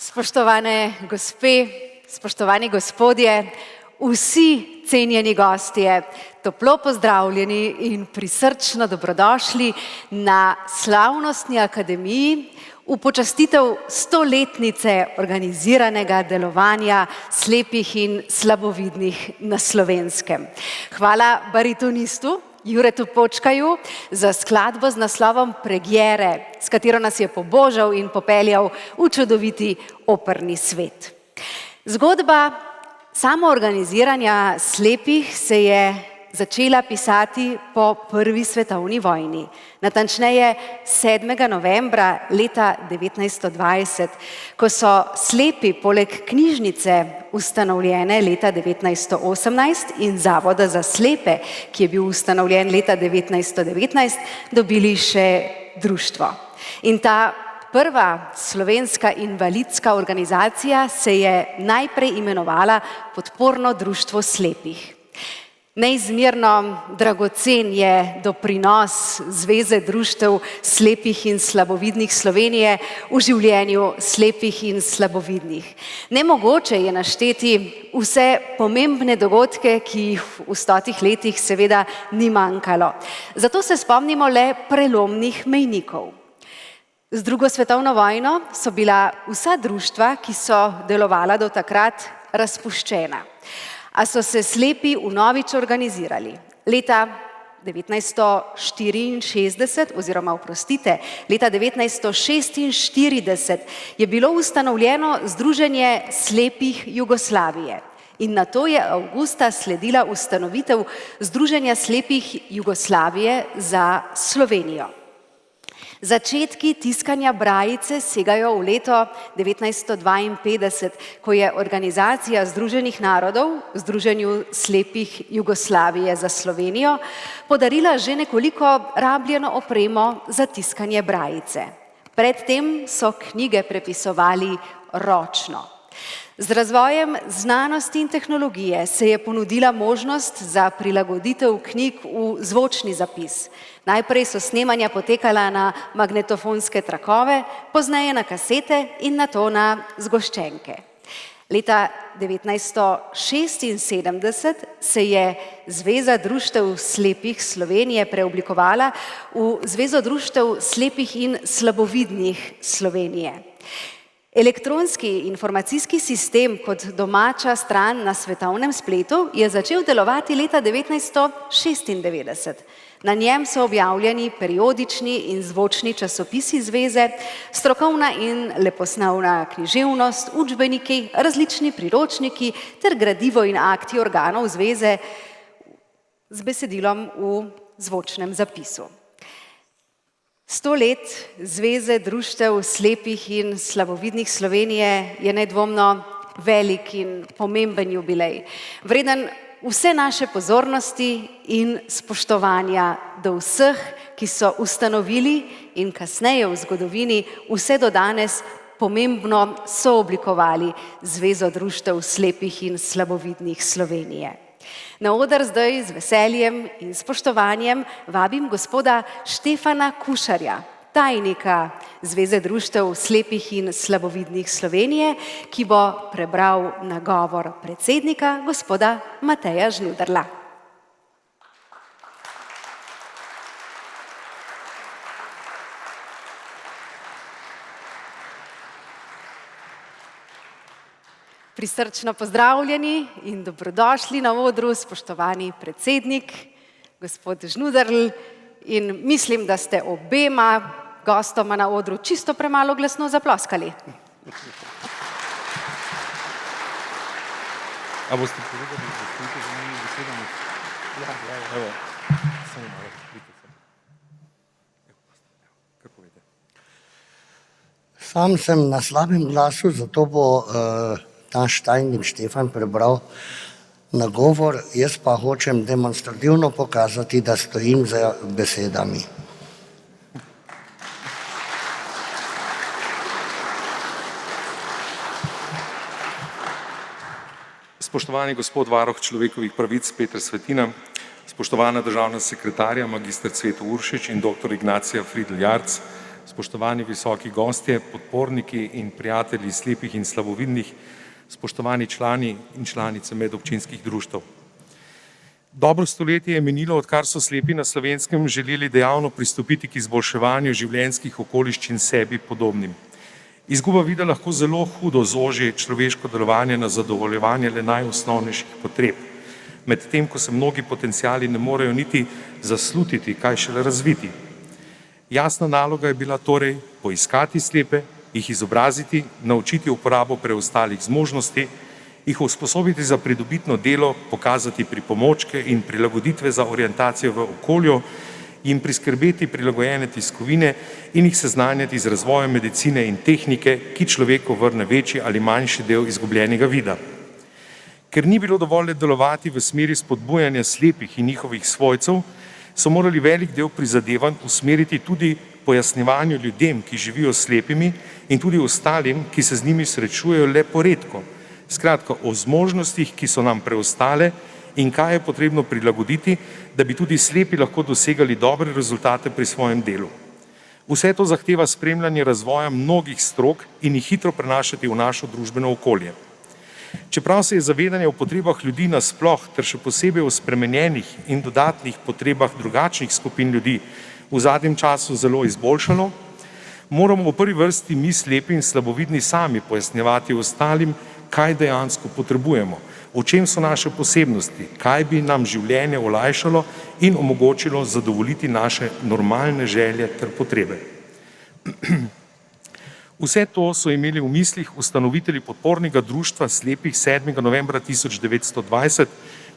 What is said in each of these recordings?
Spoštovane gospe, spoštovani gospodje, vsi cenjeni gostje, toplo pozdravljeni in prisrčno dobrodošli na slavnostni akademiji v počastitev 100-letnice organiziranega delovanja slepih in slabovidnih na Slovenskem. Hvala baritonistu Juretu Počkaju za skladbo z naslovom Preghiere, s katero nas je pobožal in popeljal v čudoviti operni svet. Zgodba samoorganiziranja slepih se je začela pisati po prvi svetovni vojni, natančneje 7. novembra leta 1920, ko so slepi poleg knjižnice ustanovljene leta 1918 in Zavoda za slepe, ki je bil ustanovljen leta 1919, dobili še društvo. In ta prva slovenska invalidska organizacija se je najprej imenovala Podporno društvo slepih. Neizmerno dragocen je doprinos Zveze društev slepih in slabovidnih Slovenije v življenju slepih in slabovidnih. Nemogoče je našteti vse pomembne dogodke, ki jih v 100 letih seveda ni manjkalo. Zato se spomnimo le prelomnih mejnikov. Z drugo svetovno vojno so bila vsa društva, ki so delovala do takrat, razpuščena. A so se slepi vnovič organizirali. Leta 1964, leta 1946 je bilo ustanovljeno Združenje slepih Jugoslavije in nato je avgusta sledila ustanovitev Združenja slepih Jugoslavije za Slovenijo. Začetki tiskanja brajice segajo v leto 1952, ko je Organizacija Združenih narodov Združenju slepih Jugoslavije za Slovenijo podarila že nekoliko rabljeno opremo za tiskanje brajice. Predtem so knjige prepisovali ročno. Z razvojem znanosti in tehnologije se je ponudila možnost za prilagoditev knjig v zvočni zapis. Najprej so snemanja potekala na magnetofonske trakove, pozneje na kasete in nato na zgoščenke. Leta 1976 se je Zveza društev slepih Slovenije preoblikovala v Zvezo društev slepih in slabovidnih Slovenije. Elektronski informacijski sistem kot domača stran na svetovnem spletu je začel delovati leta 1996. Na njem so objavljeni periodični in zvočni časopisi zveze, strokovna in leposlovna književnost, učbeniki, različni priročniki ter gradivo in akti organov zveze z besedilom v zvočnem zapisu. 100 let Zveze društev slepih in slabovidnih Slovenije je nedvomno velik in pomemben jubilej, vreden vse naše pozornosti in spoštovanja do vseh, ki so ustanovili in kasneje v zgodovini vse do danes pomembno sooblikovali Zvezo društev slepih in slabovidnih Slovenije. Na oder zdaj z veseljem in spoštovanjem vabim gospoda Štefana Kušarja, tajnika Zveze društev slepih in slabovidnih Slovenije, ki bo prebral nagovor predsednika, gospoda Mateja Žnuderla. Prisrčno pozdravljeni in dobrodošli na odru, spoštovani predsednik, gospod Žnuderl, in mislim, da ste obema gostoma na odru čisto premalo glasno zaploskali. A boste povedali, da stojite za mojimi besedami? Ja. Evo, samo malo, vidite se. Kaj povete? Sam sem na slabem glasu, zato bo naš tajnik Štefan prebral nagovor, jaz pa hočem demonstrativno pokazati, da stojim za besedami. Spoštovani gospod varuh človekovih pravic Peter Svetina, spoštovana državna sekretarja magister Cveto Uršič in doktor Ignacija Fridl Jarc, spoštovani visoki gostje, podporniki in prijatelji slepih in slabovidnih, spoštovani člani in članice medobčinskih društev. Dobro stoletje je minilo, odkar so slepi na Slovenskem želeli dejavno pristopiti k izboljševanju življenjskih okoliščin sebi podobnim. Izguba vida lahko zelo hudo zoži človeško delovanje na zadovoljevanje le najosnovnejših potreb, medtem ko se mnogi potenciali ne morejo niti zaslutiti, kaj šele razviti. Jasna naloga je bila torej poiskati slepe, jih izobraziti, naučiti uporabo preostalih zmožnosti, jih usposobiti za pridobitno delo, pokazati pripomočke in prilagoditve za orientacijo v okolju, jim priskrbeti prilagojene tiskovine in jih seznanjati z razvojem medicine in tehnike, ki človeku vrne večji ali manjši del izgubljenega vida. Ker ni bilo dovolj delovati v smeri spodbujanja slepih in njihovih svojcev, so morali velik del prizadevanj usmeriti tudi pojasnjevanju ljudem, ki živijo s slepimi, in tudi ostalim, ki se z njimi srečujejo le poredko. Skratka, o zmožnostih, ki so nam preostale in kaj je potrebno prilagoditi, da bi tudi slepi lahko dosegali dobre rezultate pri svojem delu. Vse to zahteva spremljanje razvoja mnogih strok in jih hitro prenašati v našo družbeno okolje. Čeprav se je zavedanje o potrebah ljudi nasploh ter še posebej o spremenjenih in dodatnih potrebah drugačnih skupin ljudi v zadnjem času zelo izboljšalo, moramo v prvi vrsti mi slepi in slabovidni sami pojasnjevati ostalim, kaj dejansko potrebujemo, v čem so naše posebnosti, kaj bi nam življenje olajšalo in omogočilo zadovoljiti naše normalne želje ter potrebe. Vse to so imeli v mislih ustanovitelji podpornega društva slepih 7. novembra 1920,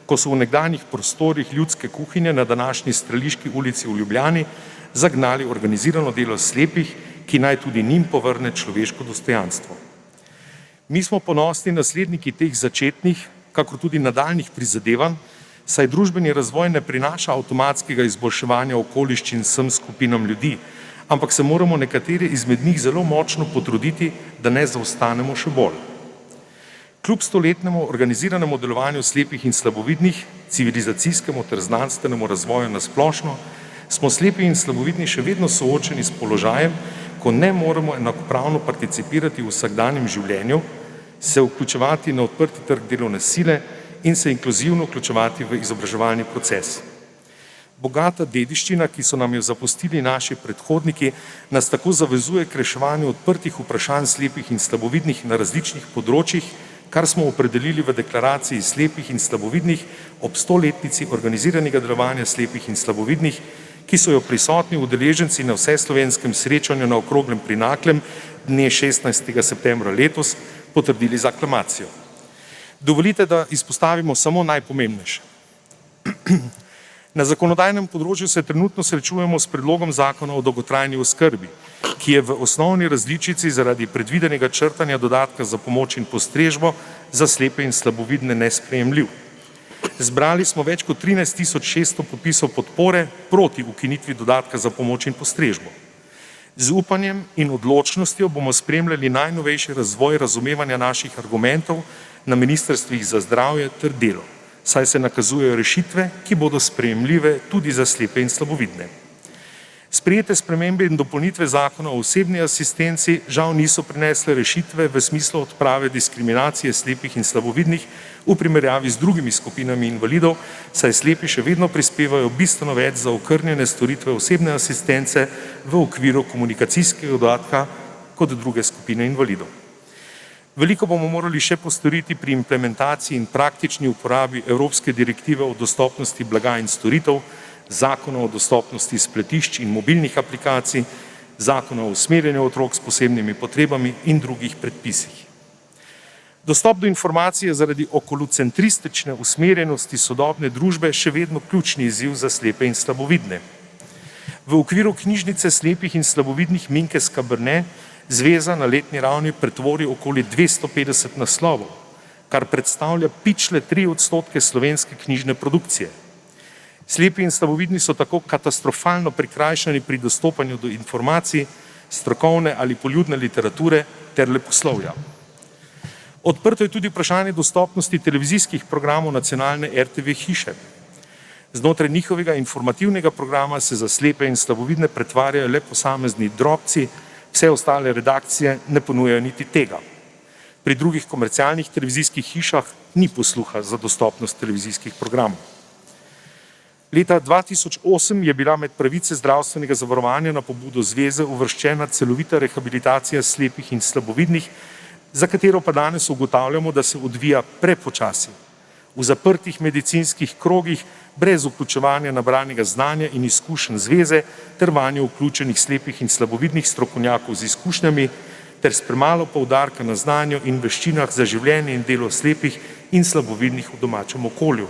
ko so v nekdanjih prostorih ljudske kuhinje na današnji Streliški ulici v Ljubljani zagnali organizirano delo slepih, ki naj tudi njim povrne človeško dostojanstvo. Mi smo ponosni nasledniki teh začetnih, kakor tudi nadaljnih prizadevanj, saj družbeni razvoj ne prinaša avtomatskega izboljševanja okoliščin vsem skupinam ljudi, ampak se moramo nekateri izmed njih zelo močno potruditi, da ne zaostanemo še bolj. Kljub stoletnemu organiziranemu delovanju slepih in slabovidnih, civilizacijskemu ter znanstvenemu razvoju na splošno, smo slepi in slabovidni še vedno soočeni s položajem, ko ne moremo enakopravno participirati v vsakdanjem življenju, se vključevati na odprti trg delovne sile in se inkluzivno vključevati v izobraževalni proces. Bogata dediščina, ki so nam jo zapustili naši predhodniki, nas tako zavezuje k reševanju odprtih vprašanj slepih in slabovidnih na različnih področjih, kar smo opredelili v deklaraciji slepih in slabovidnih ob 100-letnici organiziranega delovanja slepih in slabovidnih, ki so jo prisotni udeleženci na vseslovenskem srečanju na Okroglem pri Naklem dne 16. septembra letos potrdili z aklamacijo. Dovolite, da izpostavimo samo najpomembnejše. Na zakonodajnem področju se trenutno srečujemo s predlogom zakona o dolgotrajni oskrbi, ki je v osnovni različici zaradi predvidenega črtanja dodatka za pomoč in postrežbo za slepe in slabovidne nesprejemljiv. Zbrali smo več kot 13.600 podpisov podpore proti ukinitvi dodatka za pomoč in postrežbo. Z upanjem in odločnostjo bomo spremljali najnovejši razvoj razumevanja naših argumentov na ministrstvih za zdravje ter delo, saj se nakazujejo rešitve, ki bodo sprejemljive tudi za slepe in slabovidne. Sprejete spremembe in dopolnitve zakona o osebni asistenci žal niso prinesle rešitve v smislu odprave diskriminacije slepih in slabovidnih v primerjavi z drugimi skupinami invalidov, saj slepi še vedno prispevajo bistveno več za okrnjene storitve osebne asistence v okviru komunikacijskega dodatka kot druge skupine invalidov. Veliko bomo morali še postoriti pri implementaciji in praktični uporabi Evropske direktive o dostopnosti blaga in storitev, Zakona o dostopnosti spletišč in mobilnih aplikacij, Zakona o usmerjanju otrok s posebnimi potrebami in drugih predpisih. Dostop do informacije je zaradi okolocentristične usmerjenosti sodobne družbe še vedno ključni izziv za slepe in slabovidne. V okviru knjižnice slepih in slabovidnih Minke Skabrne Zveza na letni ravni pretvori okoli 250 naslovov, kar predstavlja pičle 3% slovenske knjižne produkcije. Slepi in slabovidni so tako katastrofalno prikrajšani pri dostopanju do informacij, strokovne ali poljudne literature ter leposlovja. Odprto je tudi vprašanje dostopnosti televizijskih programov nacionalne RTV hiše. Znotraj njihovega informativnega programa se za slepe in slabovidne pretvarjajo le posamezni drobci, vse ostale redakcije ne ponujajo niti tega. Pri drugih komercialnih televizijskih hišah ni posluha za dostopnost televizijskih programov. Leta 2008 je bila med pravice zdravstvenega zavarovanja na pobudo zveze uvrščena celovita rehabilitacija slepih in slabovidnih, za katero pa danes ugotavljamo, da se odvija prepočasi, v zaprtih medicinskih krogih, brez vključevanja nabranega znanja in izkušenj zveze ter vanjo vključenih slepih in slabovidnih strokovnjakov z izkušnjami ter s premalo poudarka na znanju in veščinah za življenje in delo slepih in slabovidnih v domačem okolju.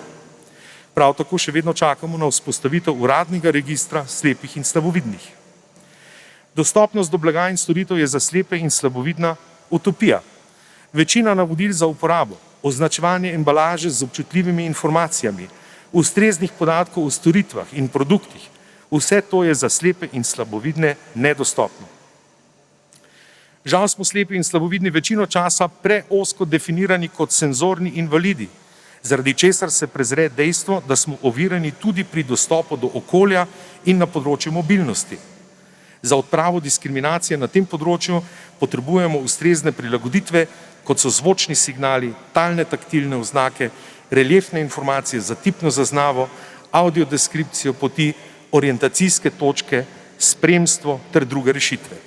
Prav tako še vedno čakamo na vzpostavitev uradnega registra slepih in slabovidnih. Dostopnost do blaga in storitev je za slepe in slabovidna utopija. Večina navodil za uporabo, označevanje embalaže z občutljivimi informacijami, ustreznih podatkov o storitvah in produktih, vse to je za slepe in slabovidne nedostopno. Žal smo slepi in slabovidni večino časa preozko definirani kot senzorni invalidi, zaradi česar se prezre dejstvo, da smo ovirani tudi pri dostopu do okolja in na področju mobilnosti. Za odpravo diskriminacije na tem področju potrebujemo ustrezne prilagoditve, kot so zvočni signali, talne taktilne oznake, reliefne informacije za tipno zaznavo, audiodeskripcijo poti, orientacijske točke, spremstvo ter druge rešitve.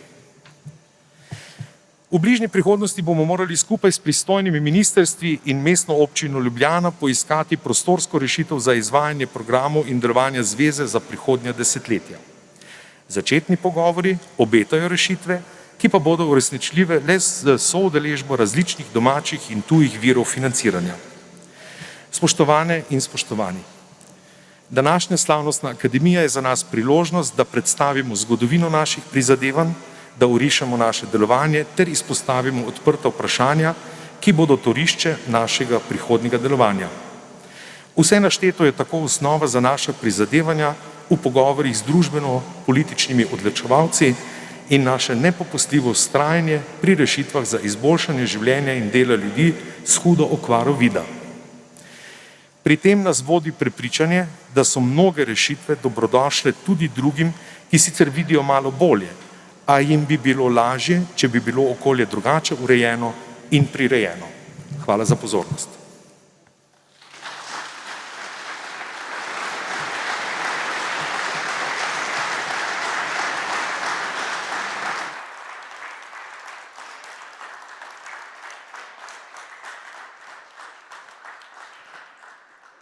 V bližnji prihodnosti bomo morali skupaj s pristojnimi ministrstvi in mestno občino Ljubljana poiskati prostorsko rešitev za izvajanje programov in delovanja zveze za prihodnja desetletja. Začetni pogovori obetajo rešitve, ki pa bodo uresničljive le z soudeležbo različnih domačih in tujih virov financiranja. Spoštovane in spoštovani, današnja slavnostna akademija je za nas priložnost, da predstavimo zgodovino naših prizadevanj, da orišemo naše delovanje ter izpostavimo odprta vprašanja, ki bodo torišče našega prihodnjega delovanja. Vse našteto je tako osnova za naša prizadevanja v pogovorih z družbeno-političnimi odločevalci in naše nepopustljivo vztrajanje pri rešitvah za izboljšanje življenja in dela ljudi s hudo okvaro vida. Pri tem nas vodi prepričanje, da so mnoge rešitve dobrodošle tudi drugim, ki sicer vidijo malo bolje, a jim bi bilo lažje, če bi bilo okolje drugače urejeno in prirejeno. Hvala za pozornost.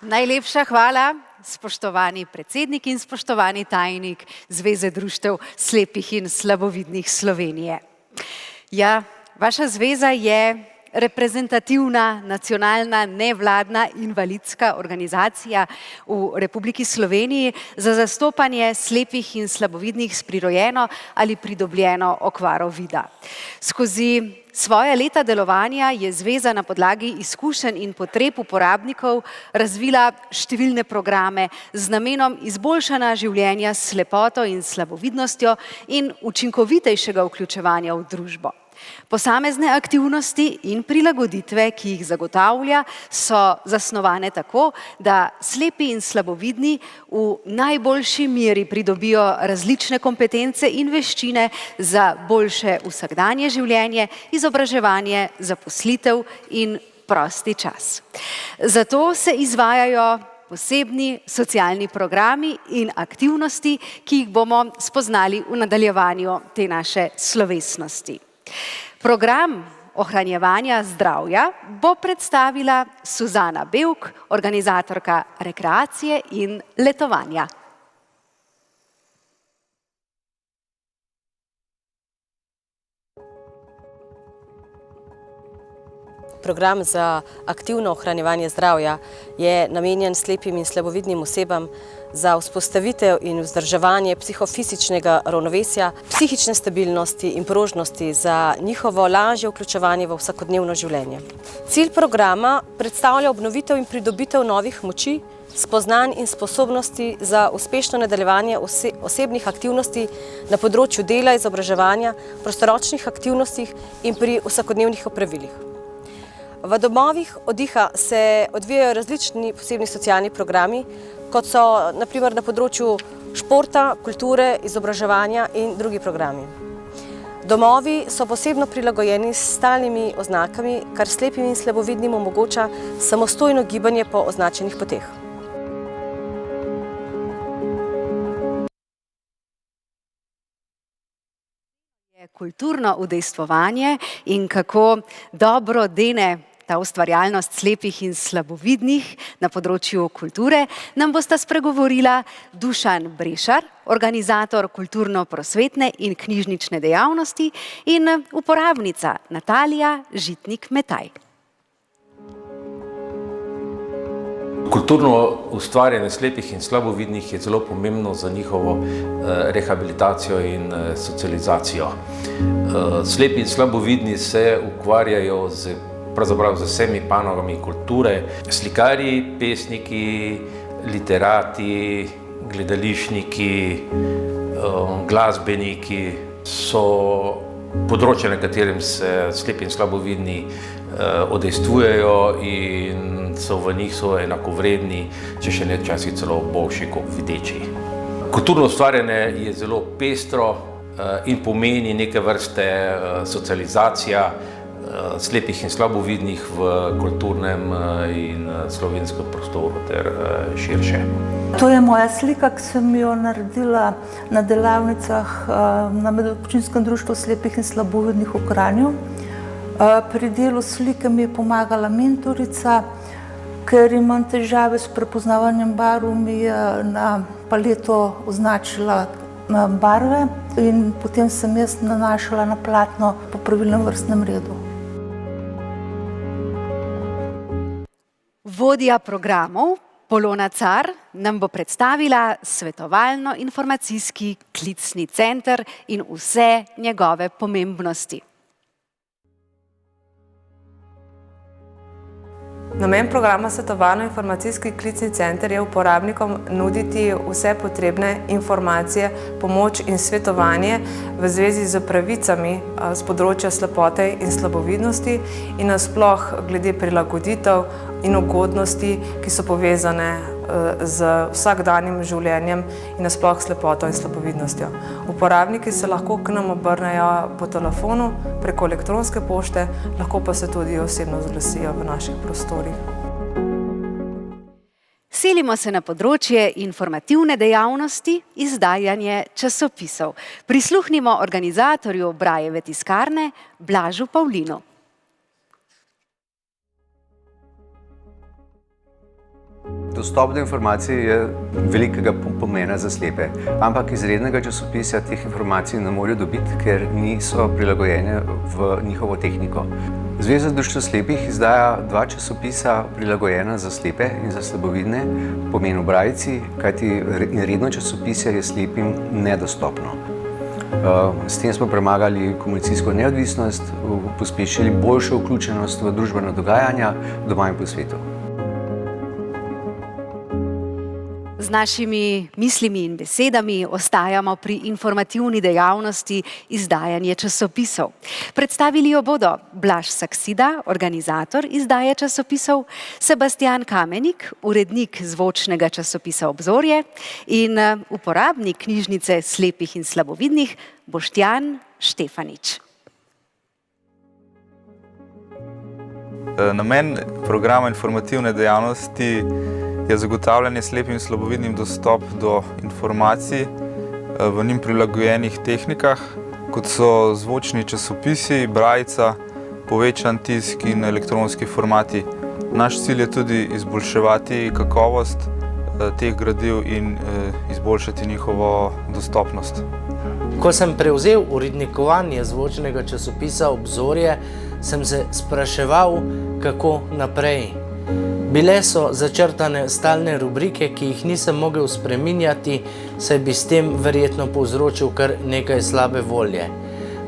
Najlepša hvala, spoštovani predsednik in spoštovani tajnik Zveze društev slepih in slabovidnih Slovenije. Ja, vaša zveza je reprezentativna, nacionalna, nevladna, invalidska organizacija v Republiki Sloveniji za zastopanje slepih in slabovidnih s prirojeno ali pridobljeno okvaro vida. Skozi svoja leta delovanja je zveza na podlagi izkušenj in potreb uporabnikov razvila številne programe z namenom izboljšanja življenja s slepoto in slabovidnostjo in učinkovitejšega vključevanja v družbo. Posamezne aktivnosti in prilagoditve, ki jih zagotavlja, so zasnovane tako, da slepi in slabovidni v najboljši meri pridobijo različne kompetence in veščine za boljše vsakdanje življenje, izobraževanje, zaposlitev in prosti čas. Zato se izvajajo posebni socialni programi in aktivnosti, ki jih bomo spoznali v nadaljevanju te naše slovesnosti. Program ohranjevanja zdravja bo predstavila Suzana Bevk, organizatorka rekreacije in letovanja. Program za aktivno ohranjevanje zdravja je namenjen slepim in slabovidnim osebam za vzpostavitev in vzdrževanje psihofizičnega ravnovesja, psihične stabilnosti in prožnosti za njihovo lažje vključevanje v vsakodnevno življenje. Cilj programa predstavlja obnovitev in pridobitev novih moči, spoznanj in sposobnosti za uspešno nadaljevanje osebnih aktivnosti na področju dela, izobraževanja, prostoročnih aktivnostih in pri vsakodnevnih opravilih. V domovih oddiha se odvijajo različni posebni socialni programi, kot so na primer na področju športa, kulture, izobraževanja in drugi programi. Domovi so posebno prilagojeni s stalnimi oznakami, kar slepim in slabovidnim omogoča samostojno gibanje po označenih poteh. Kulturno udejstvovanje in kako dobro dene ta ustvarjalnost slepih in slabovidnih na področju kulture, nam bosta spregovorila Dušan Brešar, organizator kulturno-prosvetne in knjižnične dejavnosti, in uporabnica Natalija Žitnik-Metaj. Kulturno ustvarjanje slepih in slabovidnih je zelo pomembno za njihovo rehabilitacijo in socializacijo. Slepi in slabovidni se ukvarjajo pravzaprav z vsemi panogami kulture. Slikarji, pesniki, literati, gledališčniki, glasbeniki so področja, na katerem se slepi in slabovidni udejstvujejo in v njih so enakovredni, če še ne včasih celo boljši kot videči. Kulturno ustvarjanje je zelo pestro in pomeni neke vrste socializacija slepih in slabovidnih v kulturnem in slovenskem prostoru ter širše. To je moja slika, ki sem jo naredila na delavnicah na Medobčinskem društvu slepih in slabovidnih v Kranju. Pri delu slike mi je pomagala mentorica, ker imam težave s prepoznavanjem barv, mi je na paleto označila barve in potem sem jaz nanašala na platno po pravilnem vrstnem redu. Vodja programov Polona Car nam bo predstavila svetovalno-informacijski klicni center in vse njegove pomembnosti. Namen programa Svetovalno-informacijski klicni center je uporabnikom nuditi vse potrebne informacije, pomoč in svetovanje v zvezi z pravicami z področja slepote in slabovidnosti in nasploh glede prilagoditev in ugodnosti, ki so povezane z vsakdanjim življenjem in nasploh slepoto in slabovidnostjo. Uporabniki se lahko k nam obrnejo po telefonu, preko elektronske pošte, lahko pa se tudi osebno zglasijo v naših prostorih. Selimo se na področje informativne dejavnosti, izdajanje časopisov. Prisluhnimo organizatorju Brajeve tiskarne Blažu Pavlinu. Dostop do informacij je velikega pomena za slepe, ampak izrednega časopisa teh informacij ne morejo dobiti, ker niso prilagojene v njihovo tehniko. Zveza društva slepih izdaja 2 časopisa prilagojena za slepe in za slabovidne, pomenu brajci, kajti redno časopisje je slepim nedostopno. S tem smo premagali komunikacijsko neodvisnost, pospešili boljšo vključenost v družbena dogajanja doma in po svetu. Z našimi mislimi in besedami ostajamo pri informativni dejavnosti izdajanje časopisov. Predstavili jo bodo Blaž Saksida, organizator izdaje časopisov, Sebastian Kamenik, urednik zvočnega časopisa Obzorje in uporabnik knjižnice slepih in slabovidnih Boštjan Štefanič. Namen programa informativne dejavnosti je zagotavljanje slepim in slabovidnim dostop do informacij v njim prilagojenih tehnikah, kot so zvočni časopisi, brajica, povečan tisk in elektronski formati. Naš cilj je tudi izboljševati kakovost teh gradiv in izboljšati njihovo dostopnost. Ko sem prevzel urednikovanje zvočnega časopisa Obzorje, sem se spraševal, kako naprej. Bile so začrtane stalne rubrike, ki jih nisem mogel spreminjati, saj bi s tem verjetno povzročil kar nekaj slabe volje.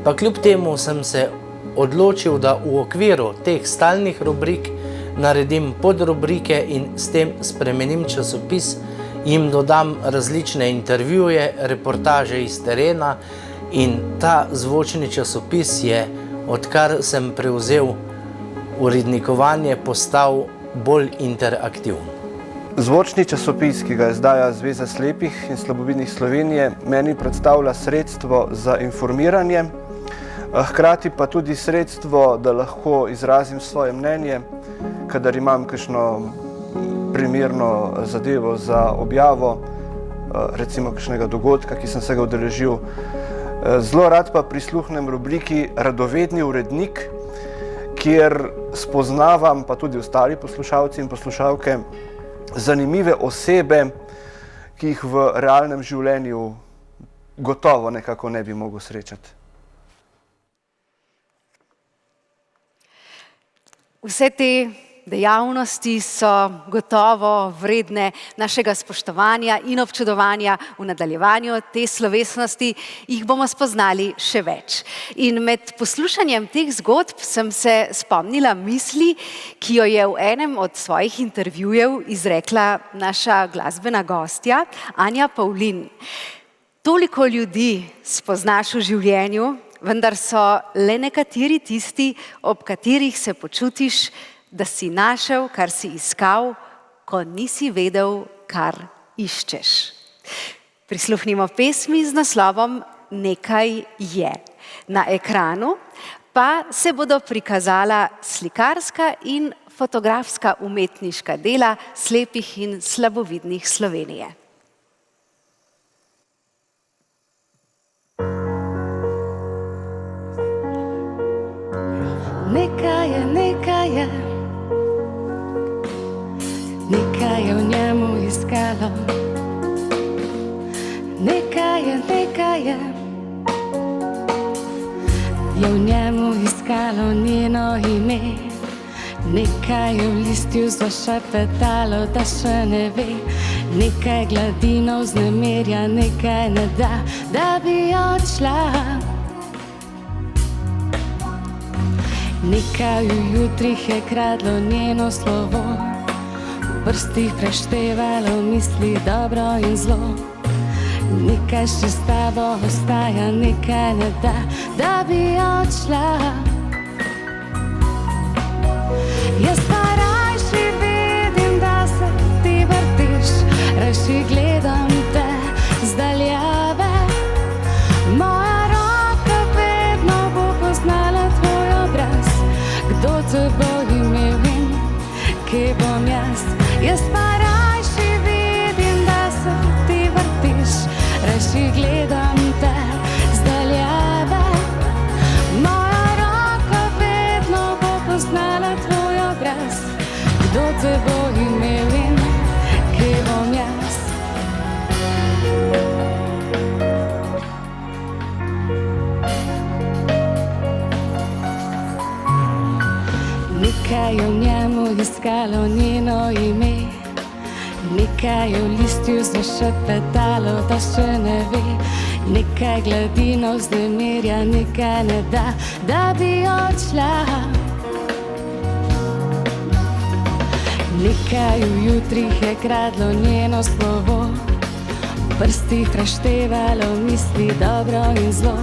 Pa kljub temu sem se odločil, da v okviru teh stalnih rubrik naredim podrubrike in s tem spremenim časopis, jim dodam različne intervjuje, reportaže iz terena in ta zvočni časopis je, odkar sem prevzel urednikovanje, postal bolj interaktiven. Zvočni časopis, ki ga izdaja Zveza slepih in slabovidnih Slovenije, meni predstavlja sredstvo za informiranje, hkrati pa tudi sredstvo, da lahko izrazim svoje mnenje, kadar imam kakšno primerno zadevo za objavo, recimo kakšnega dogodka, ki sem se ga udeležil. Zelo rad pa prisluhnem rubriki Radovedni urednik, kjer spoznavam, pa tudi ostali poslušalci in poslušalke, zanimive osebe, ki jih v realnem življenju gotovo nekako ne bi mogel srečati. Vse te dejavnosti so gotovo vredne našega spoštovanja in občudovanja. V nadaljevanju te slovesnosti jih bomo spoznali še več. In med poslušanjem teh zgodb sem se spomnila misli, ki jo je v enem od svojih intervjujev izrekla naša glasbena gostja, Anja Pavlin. Toliko ljudi spoznaš v življenju, vendar so le nekateri tisti, ob katerih se počutiš, da si našel, kar si iskal, ko nisi vedel, kar iščeš. Prisluhnimo pesmi z naslovom Nekaj je. Na ekranu pa se bodo prikazala slikarska in fotografska umetniška dela slepih in slabovidnih Slovenije. Nekaj je, nekaj je, nekaj je v njemu iskalo. Nekaj je, je v njemu iskalo njeno ime. Nekaj je v listju zašepetalo, da še ne ve. Nekaj gladino vznemirja, nekaj ne da, da bi odšla. Nekaj v jutrih je kradlo njeno slovo, v prstih preštevalo misli dobro in zlo. Nekaj še s tabo ostaja, nekaj ne da, da bi odšla. Jaz pa rajši vidim, da se ti vrtiš, rajši gledam te z daljave. Moja roka vedno bo poznala tvoj obraz. Kdo te bo imel in kje bom jaz? Jaz pa rajši vidim, da se ti vrtiš, rajši gledam te z daljave. Moja roka vedno bo poznala tvoj obraz. Kdo te bo imel in kje bom jaz? Nekaj je v njemu iskalo njeno ime, nekaj je v listju zašepetalo, da še ne ve. Nekaj gladino vznemirja, nekaj ne da, da bi odšla. Nekaj v jutrih je kradlo njeno slovo, v prstih preštevalo misli dobro in zlo.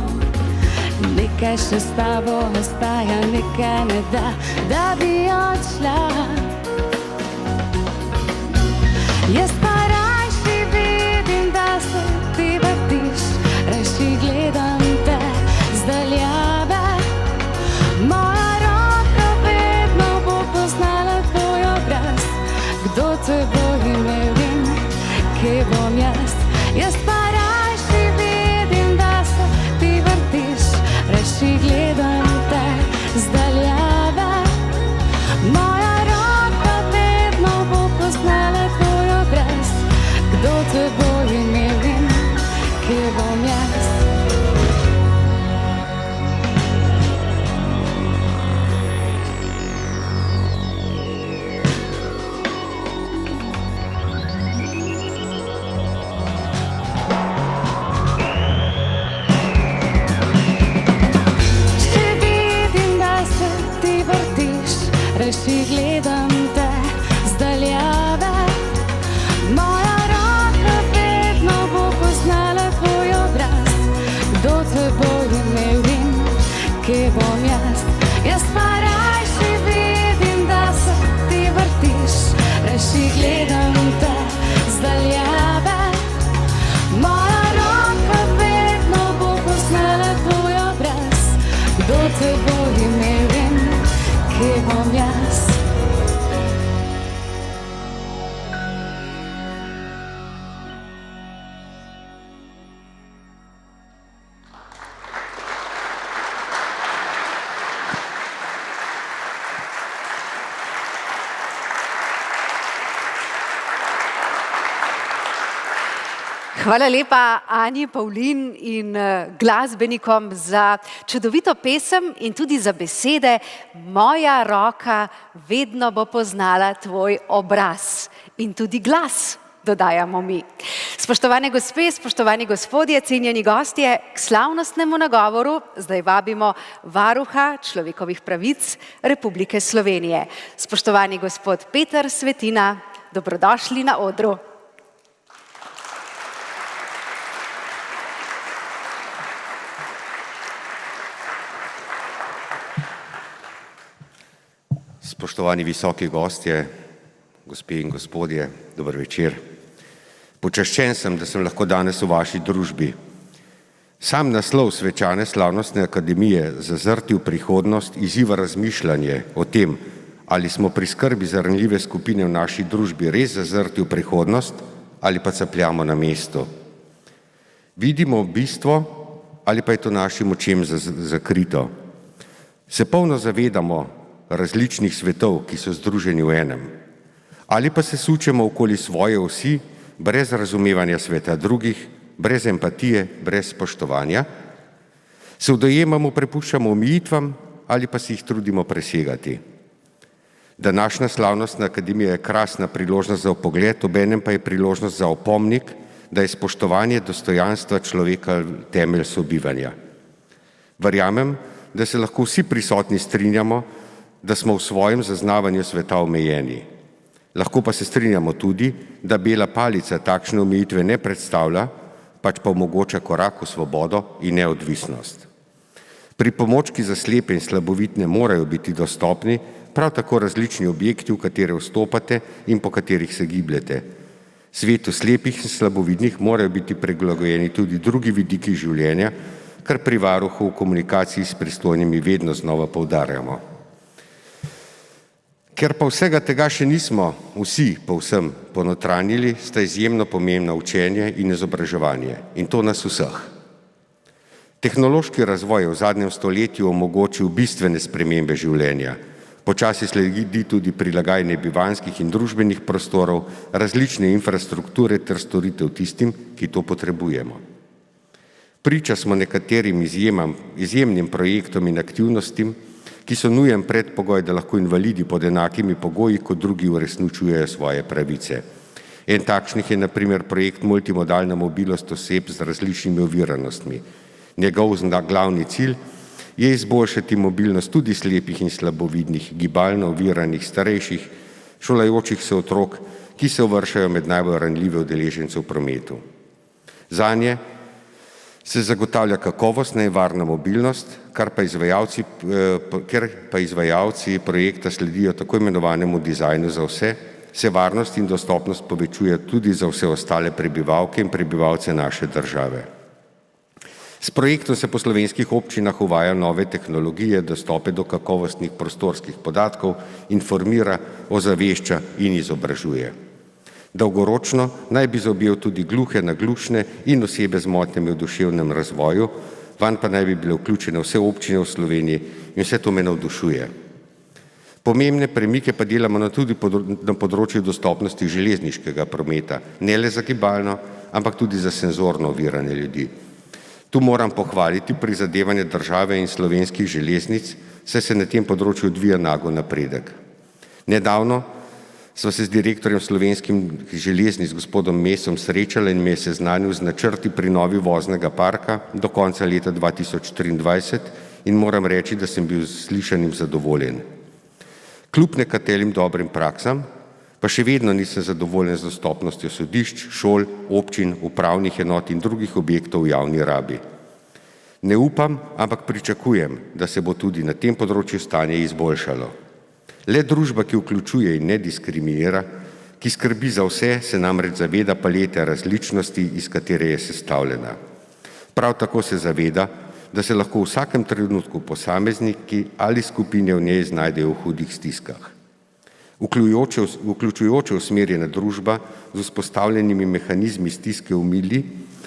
Nekaj še s tabo ostaja, nekaj ne da, da bi odšla. Jaz pa rajši vidim, da se ti vrtiš, rajši gledam te z daljave. Moja roka vedno bo poznala tvoj obraz. Kdo te bo imel in kje bom jaz? Jaz pa rajši vidim, da se ti vrtiš, rajši gledam te z daljave. Moja roka vedno bo poznala tvoj obraz. Kdo te bo imel in kje bom jaz? Rajši gledam te z daljave. Moja roka vedno bo poznala tvoj obraz. Kdo te bo imel in kje bom jaz? Jaz pa rajši vidim, da se ti vrtiš, rajši gledam te Hvala lepa Anji Pavlin in glasbenikom za čudovito pesem in tudi za besede Moja roka vedno bo poznala tvoj obraz in tudi glas, dodajamo mi. Spoštovane gospe, spoštovani gospodje, cenjeni gostje, k slavnostnemu nagovoru zdaj vabimo varuha človekovih pravic Republike Slovenije. Spoštovani gospod Peter Svetina, dobrodošli na odru. Spoštovani visoki gostje, gospe in gospodje, dober večer. Počaščen sem, da sem lahko danes v vaši družbi. Sam naslov svečane slavnostne akademije Zazrti v prihodnost izziva razmišljanje o tem, ali smo pri skrbi za ranljive skupine v naši družbi res zazrti v prihodnost ali pa capljamo na mestu. Vidimo bistvo ali pa je to našim očem zakrito. Se polno zavedamo različnih svetov, ki so združeni v enem. Ali pa se sučemo okoli svoje osi, brez razumevanja sveta drugih, brez empatije, brez spoštovanja. Se v dojemamo prepuščamo omejitvam ali pa si jih trudimo presegati. Današnja slavnostna akademija je krasna priložnost za vpogled, obenem pa je priložnost za opomnik, da je spoštovanje dostojanstva človeka temelj sobivanja. Verjamem, da se lahko vsi prisotni strinjamo, da smo v svojem zaznavanju sveta omejeni. Lahko pa se strinjamo tudi, da bela palica takšne omejitve ne predstavlja, pač pa omogoča korak v svobodo in neodvisnost. Pripomočki za slepe in slabovidne morajo biti dostopni, prav tako različni objekti, v katere vstopate in po katerih se gibljete. Svetu slepih in slabovidnih morajo biti prilagojeni tudi drugi vidiki življenja, kar pri varuhu v komunikaciji s pristojnimi vedno znova poudarjamo. Ker pa vsega tega še nismo vsi povsem ponotranjili, sta izjemno pomembna učenje in izobraževanje. In to nas vseh. Tehnološki razvoj je v zadnjem stoletju omogočil bistvene spremembe življenja. Počasi sledi tudi prilagajanje bivanjskih in družbenih prostorov, različne infrastrukture ter storitev tistim, ki to potrebujemo. Priča smo nekaterim izjemnim projektom in aktivnostim, ki so nujen predpogoj, da lahko invalidi pod enakimi pogoji kot drugi uresničujejo svoje pravice. En takšnih je na primer projekt Multimodalna mobilnost oseb z različnimi oviranostmi. Njegov glavni cilj je izboljšati mobilnost tudi slepih in slabovidnih, gibalno oviranih, starejših, šolajočih se otrok, ki se uvrščajo med najbolj ranljive udeležence v prometu. Zanje se zagotavlja kakovostna in varna mobilnost, ker pa izvajalci projekta sledijo tako imenovanemu dizajnu za vse, se varnost in dostopnost povečuje tudi za vse ostale prebivalke in prebivalce naše države. S projektom se po slovenskih občinah uvaja nove tehnologije, dostope do kakovostnih prostorskih podatkov, informira, ozavešča in izobražuje. Dolgoročno naj bi zaobjel tudi gluhe, naglušne in osebe z motnjami v duševnem razvoju, vanj pa naj bi bile vključene vse občine v Sloveniji in vse to me navdušuje. Pomembne premike pa delamo tudi na področju dostopnosti železniškega prometa, ne le za gibalno, ampak tudi za senzorno ovirane ljudi. Tu moram pohvaliti prizadevanje države in slovenskih železnic, saj se na tem področju odvija naglo napredek. Nedavno sva se z direktorjem slovenskih železnic gospodom Mesom srečala in me je seznanil z načrti prenovi voznega parka do konca leta 2023 in moram reči, da sem bil s slišanim zadovoljen. Kljub nekaterim dobrim praksam pa še vedno nisem zadovoljen z dostopnostjo sodišč, šol, občin, upravnih enot in drugih objektov v javni rabi. Ne upam, ampak pričakujem, da se bo tudi na tem področju stanje izboljšalo. Le družba, ki vključuje in ne diskriminira, ki skrbi za vse, se namreč zaveda palete različnosti, iz katere je sestavljena. Prav tako se zaveda, da se lahko v vsakem trenutku posamezniki ali skupine v njej znajdejo v hudih stiskah. Vključujoče usmerjena družba z vzpostavljenimi mehanizmi stiske umili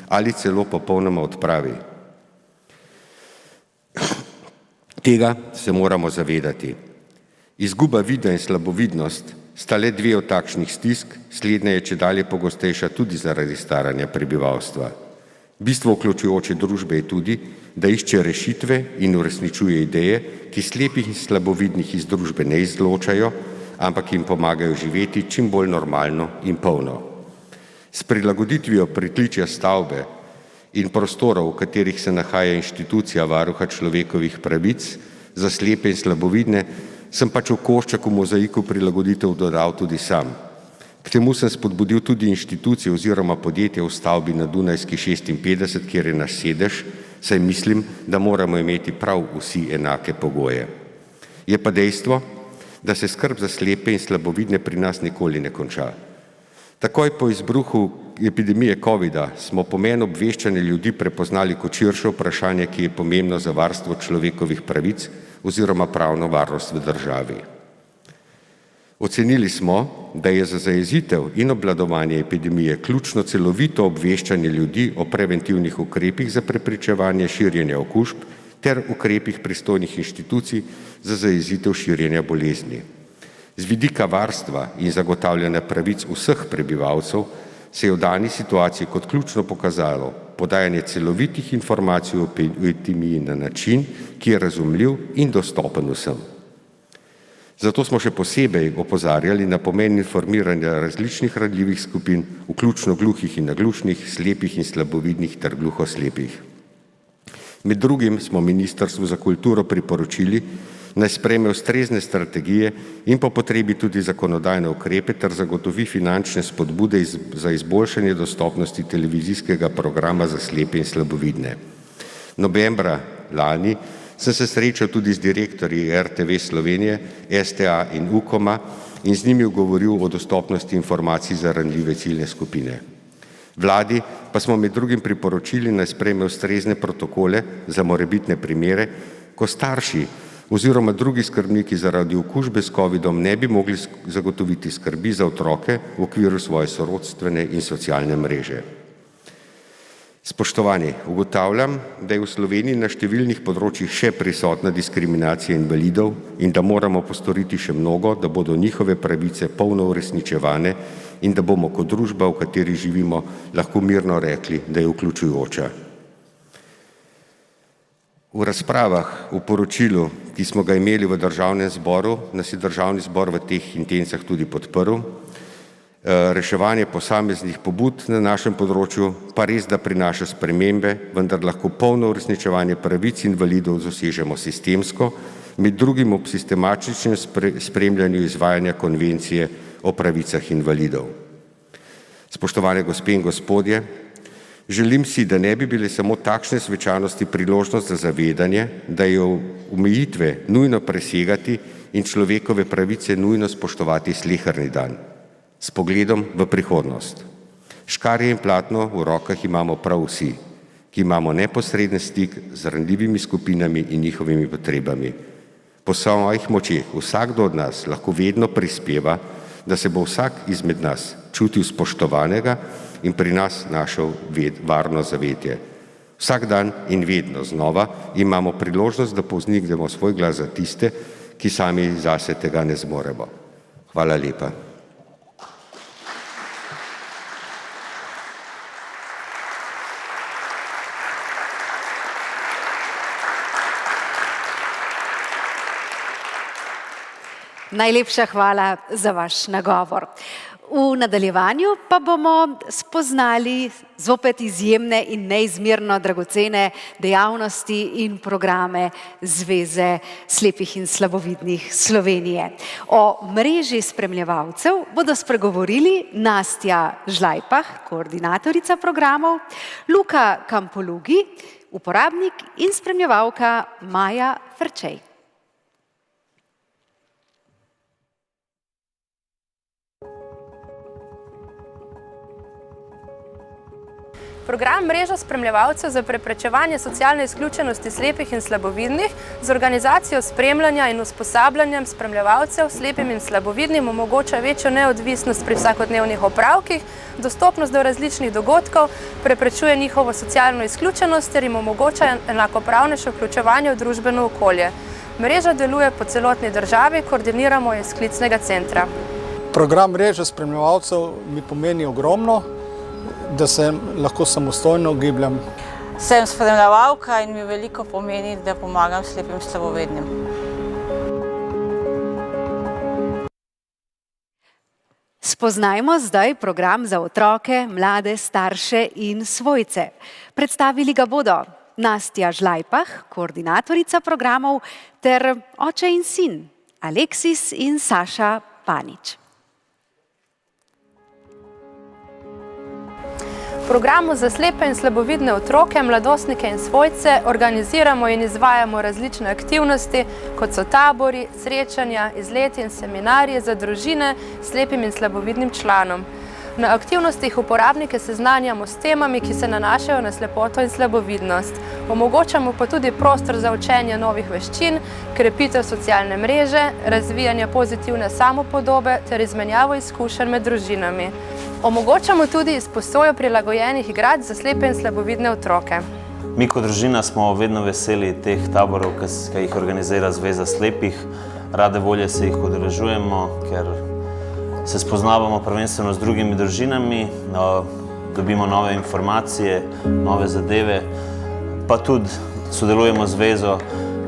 ali celo popolnoma odpravi. Tega se moramo zavedati. Izguba vida in slabovidnost Sta le dve od takšnih stisk, slednja je čedalje pogostejša tudi zaradi staranja prebivalstva. Bistvo vključujoče družbe je tudi, da išče rešitve in uresničuje ideje, ki slepih in slabovidnih iz družbe ne izločajo, ampak jim pomagajo živeti čim bolj normalno in polno. S prilagoditvijo pritličja stavbe in prostorov, v katerih se nahaja inštitucija varuha človekovih pravic za slepe in slabovidne, sem pač v košček v mozaiku prilagoditev dodal tudi sam. K temu sem spodbudil tudi inštitucije oziroma podjetje v stavbi na Dunajski 56, kjer je naš sedež, saj mislim, da moramo imeti prav vsi enake pogoje. Je pa dejstvo, da se skrb za slepe in slabovidne pri nas nikoli ne konča. Takoj po izbruhu epidemije covida smo pomen obveščanja ljudi prepoznali kot širše vprašanje, ki je pomembno za varstvo človekovih pravic oziroma pravno varnost v državi. Ocenili smo, da je za zajezitev in obvladovanje epidemije ključno celovito obveščanje ljudi o preventivnih ukrepih za preprečevanje širjenja okužb ter ukrepih pristojnih inštitucij za zajezitev širjenja bolezni. Z vidika varstva in zagotavljanja pravic vseh prebivalcev se je v dani situaciji kot ključno pokazalo podajanje celovitih informacij o epidemiji na način, ki je razumljiv in dostopen vsem. Zato smo še posebej opozarjali na pomen informiranja različnih ranljivih skupin, vključno gluhih in naglušnih, slepih in slabovidnih ter gluhoslepih. Med drugim smo Ministrstvu za kulturo priporočili, naj sprejme ustrezne strategije in po potrebi tudi zakonodajne ukrepe ter zagotovi finančne spodbude za izboljšanje dostopnosti televizijskega programa za slepe in slabovidne. Novembra lani sem se srečal tudi z direktorji RTV Slovenije, STA in UKOM-a in z njimi govoril o dostopnosti informacij za ranljive ciljne skupine. Vladi pa smo med drugim priporočili, naj sprejme ustrezne protokole za morebitne primere, ko starši oziroma drugi skrbniki zaradi okužbe s covidom ne bi mogli zagotoviti skrbi za otroke v okviru svoje sorodstvene in socialne mreže. Spoštovani, ugotavljam, da je v Sloveniji na številnih področjih še prisotna diskriminacija invalidov in da moramo postoriti še mnogo, da bodo njihove pravice polno uresničevane in da bomo kot družba, v kateri živimo, lahko mirno rekli, da je vključujoča. V razpravah v poročilu, ki smo ga imeli v Državnem zboru, nas je Državni zbor v teh intencah tudi podprl. Reševanje posameznih pobud na našem področju pa res, da prinaša spremembe, vendar lahko polno uresničevanje pravic invalidov dosežemo sistemsko, med drugim ob sistematičnem spremljanju izvajanja konvencije o pravicah invalidov. Spoštovane gospe in gospodje, želim si, da ne bi bile samo takšne svečanosti priložnost za zavedanje, da je omejitve nujno presegati in človekove pravice nujno spoštovati sleherni dan, s pogledom v prihodnost. Škarje in platno v rokah imamo prav vsi, ki imamo neposreden stik z ranljivimi skupinami in njihovimi potrebami. Po svojih močeh vsakdo od nas lahko vedno prispeva, da se bo vsak izmed nas čutil spoštovanega in pri nas našel varno zavetje. Vsak dan in vedno znova imamo priložnost, da povzdignemo svoj glas za tiste, ki sami zase tega ne zmoremo. Hvala lepa. Najlepša hvala za vaš nagovor. V nadaljevanju pa bomo spoznali zopet izjemne in neizmerno dragocene dejavnosti in programe Zveze slepih in slabovidnih Slovenije. O mreži spremljevalcev bodo spregovorili Nastja Žlajpah, koordinatorica programov, Luka Kampolugi, uporabnik in spremljevalka Maja Ferčej. Program Mreža spremljevalcev za preprečevanje socialne izključenosti slepih in slabovidnih z organizacijo spremljanja in usposabljanjem spremljevalcev slepim in slabovidnim omogoča večjo neodvisnost pri vsakodnevnih opravkih, dostopnost do različnih dogodkov, preprečuje njihovo socialno izključenost ter jim omogoča enakopravnejše vključevanje v družbeno okolje. Mreža deluje po celotni državi, koordiniramo jo iz klicnega centra. Program mreže spremljevalcev mi pomeni ogromno, da se lahko samostojno gibljem. Sem spremljevalka in mi veliko pomeni, da pomagam slepim slabovidnim. Spoznajmo zdaj program za otroke, mlade, starše in svojce. Predstavili ga bodo Nastja Žlajpah, koordinatorica programov, ter oče in sin, Aleksis in Saša Panič. V programu za slepe in slabovidne otroke, mladostnike in svojce organiziramo in izvajamo različne aktivnosti, kot so tabori, srečanja, izleti in seminarji za družine s slepim in slabovidnim članom. Na aktivnostih uporabnike seznanjamo s temami, ki se nanašajo na slepoto in slabovidnost. Omogočamo pa tudi prostor za učenje novih veščin, krepitev socialne mreže, razvijanje pozitivne samopodobe ter izmenjavo izkušenj med družinami. Omogočamo tudi izposojo prilagojenih igrač za slepe in slabovidne otroke. Mi kot družina smo vedno veseli teh taborov, ki jih organizira Zveza slepih. Rade volje se jih udeležujemo, ker se spoznavamo prvenstveno z drugimi družinami, dobimo nove informacije, nove zadeve, pa tudi sodelujemo z Zvezo,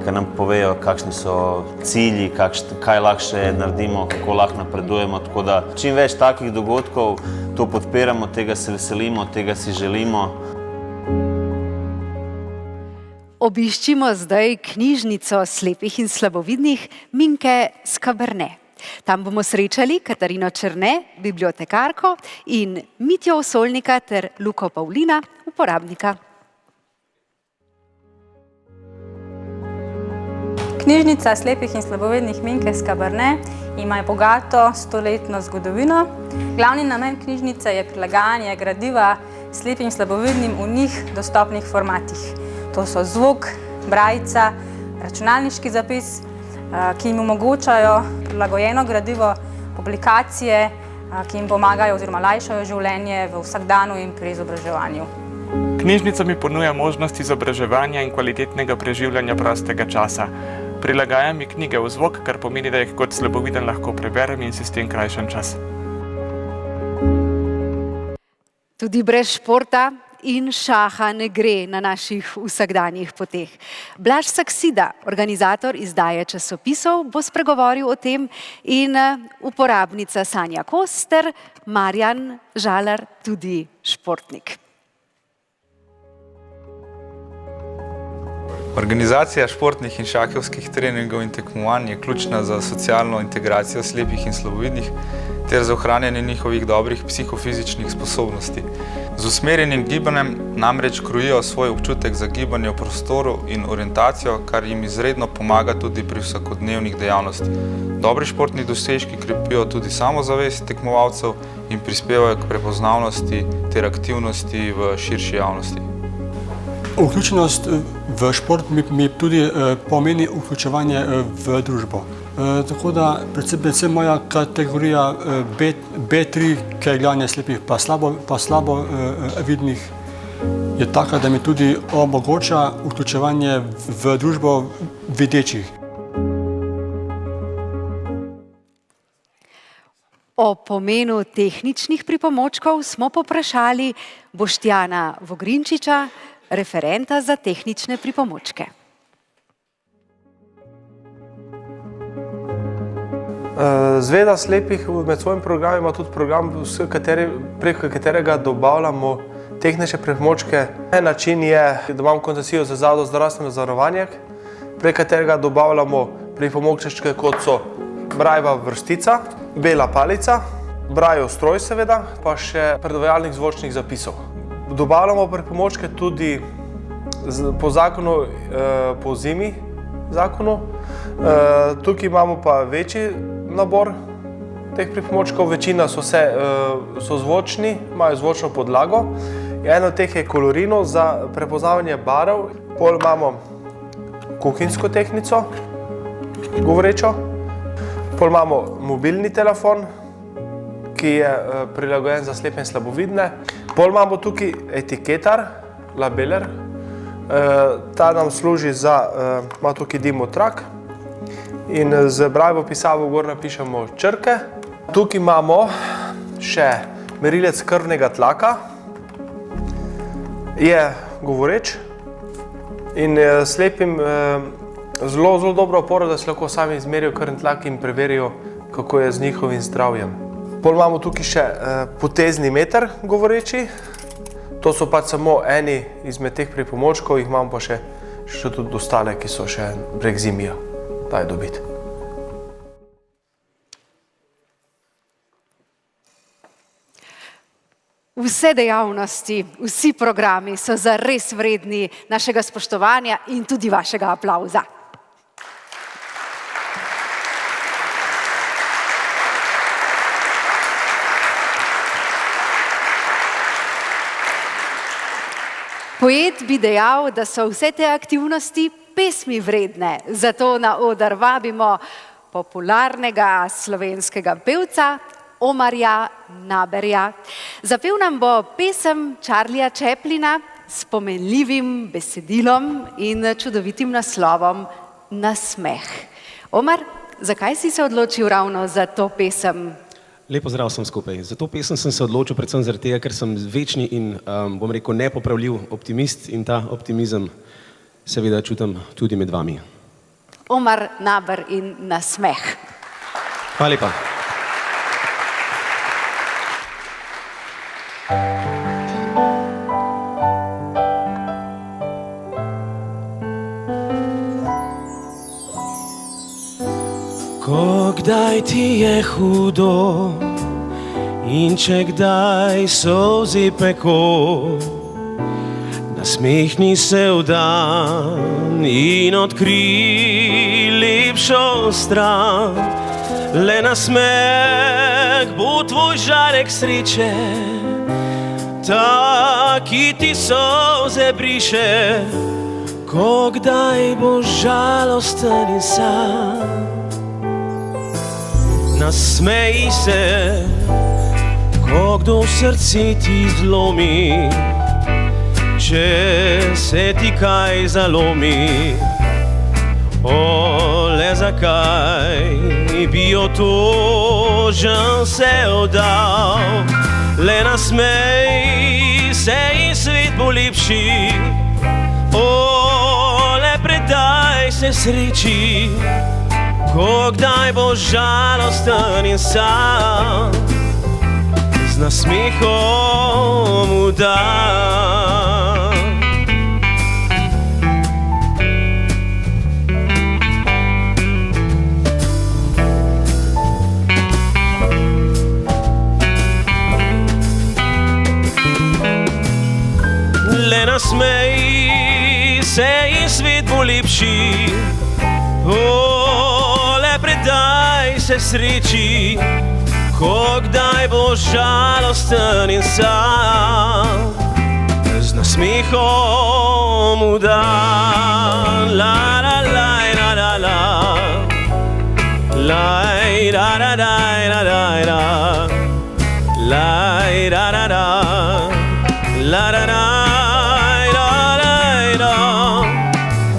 ker nam povejo, kakšni so cilji, kaj lahko še naredimo, kako lahko napredujemo. Tako da čim več takih dogodkov, to podpiramo, tega se veselimo, tega si želimo. Obiščimo zdaj knjižnico slepih in slabovidnih Minke Skaberne. Tam bomo srečali Katarino Černe, bibliotekarko, in Mitjo Osolnika ter Luko Pavlina, uporabnika. Knjižnica slepih in slabovidnih Minke Skaberne ima bogato stoletno zgodovino. Glavni namen knjižnice je prilagajanje gradiva slepim in slabovidnim v njih dostopnih formatih. To so zvok, brajica, računalniški zapis, ki jim omogočajo prilagojeno gradivo, publikacije, ki jim pomagajo oziroma lajšajo življenje v vsakdanu in pri izobraževanju. Knjižnica mi ponuja možnost izobraževanja in kvalitetnega preživljanja prostega časa. Prilagaja mi knjige v zvok, kar pomeni, da jih kot slaboviden lahko preberem in si s tem krajšam čas. Tudi brez športa in šaha ne gre na naših vsakdanjih poteh. Blaž Saksida, organizator izdaje časopisov, bo spregovoril o tem, in uporabnica Sanja Kos ter Marjan Žalar, tudi športnik. Organizacija športnih in šahovskih treningov in tekmovanj je ključna za socialno integracijo slepih in slabovidnih ter za ohranjanje njihovih dobrih psihofizičnih sposobnosti. Z usmerjenim gibanjem namreč krojijo svoj občutek za gibanje v prostoru in orientacijo, kar jim izredno pomaga tudi pri vsakodnevnih dejavnostih. Dobri športni dosežki krepijo tudi samozavest tekmovalcev in prispevajo k prepoznavnosti ter aktivnosti v širši javnosti. Vključenost v šport mi tudi pomeni vključevanje v družbo. Tako da predvsem moja kategorija B3, ki je gledanje slepih pa slabo vidnih, je taka, da mi tudi omogoča vključevanje v družbo videčih. O pomenu tehničnih pripomočkov smo povprašali Boštjana Vogrinčiča, referenta za tehnične pripomočke. Zveza slepih med svojim programom ima tudi program, preko katerega dobavljamo tehnične pripomočke. En način je, da imamo koncesijo za Zavod za zdravstveno zavarovanje, preko katerega dobavljamo pripomočke, kot so brajeva vrstica, bela palica, brajev stroj seveda, pa še predvajalnik zvočnih zapisov. Dobavljamo pripomočke tudi po zakonu, po zimi zakonu. Tukaj imamo pa večji nabor teh pripomočkov. Večina so zvočni, imajo zvočno podlago. Eno od teh je kolorino za prepoznavanje barv. Pol imamo kuhinjsko tehtnico, govorečo. Pol imamo mobilni telefon, ki je prilagojen za slepe in slabovidne. Pol imamo tukaj etiketar, labeler. Ta nam služi za, ima tukaj dimotrak in z brajvo pisavo gor napišemo črke Tukaj imamo še merilec krvnega tlaka, je govoreč in slepim zelo dobro oporo, da se lahko sami izmerijo krvni tlak in preverijo, kako je z njihovim zdravjem. Pol imamo tukaj še potezni meter govoreči, to so pač samo eni izmed teh pripomočkov, jih imamo pa še tudi ostale, ki so še prek Zimija, da je dobiti. Vse dejavnosti, vsi programi so zares vredni našega spoštovanja in tudi vašega aplavza. Poet bi dejal, da so vse te aktivnosti pesmi vredne, zato na oder vabimo popularnega slovenskega pevca Omarja Naberja. Zapel nam bo pesem Charlieja Chaplina s pomenljivim besedilom in čudovitim naslovom Nasmeh. Omar, zakaj si se odločil ravno za to pesem? Lep pozdrav vsem skupaj. Za to pesem sem se odločil predvsem zaradi tega, ker sem večni in, bom rekel, nepopravljiv optimist in ta optimizem seveda čutim tudi med vami. Omar Naber in Nasmeh. Hvala lepa. Ko kdaj ti je hudo in če kdaj solzi peko, nasmehni se v dan in odkrij lepšo stran. Le nasmeh bo tvoj žarek sreče, ta, ki ti solze briše, ko kdaj boš žalosten in sam. Nasmeji se, ko kdo v srce ti zlomi, če se ti kaj zalomi. O, le zakaj bi otožen se oddal? Le nasmeji se in svet bo lepši. O, le predaj se sreči, ko kdaj boš žalosten in sam, z nasmehom v dan. Le nasmeji se in svet bo lepši. Predaj se sreči, ko kdaj boš žalosten in sam, z nasmehom v dan. La la la la la la, la da da da da da da, la da da da, la da da da da.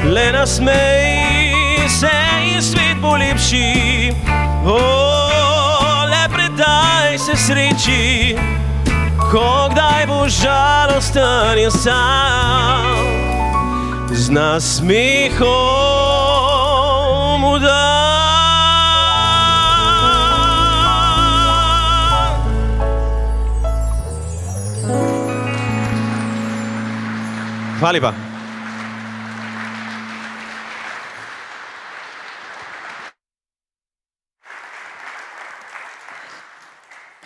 Le nasmej se in svet bo lepši, o, le predaj se sreči, ko kdaj boš žalosten in sam, z nasmehom v dan. Hvala lepa.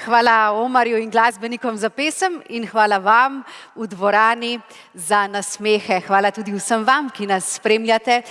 Hvala Omarju in glasbenikom za pesem in hvala vam v dvorani za nasmehe. Hvala tudi vsem vam, ki nas spremljate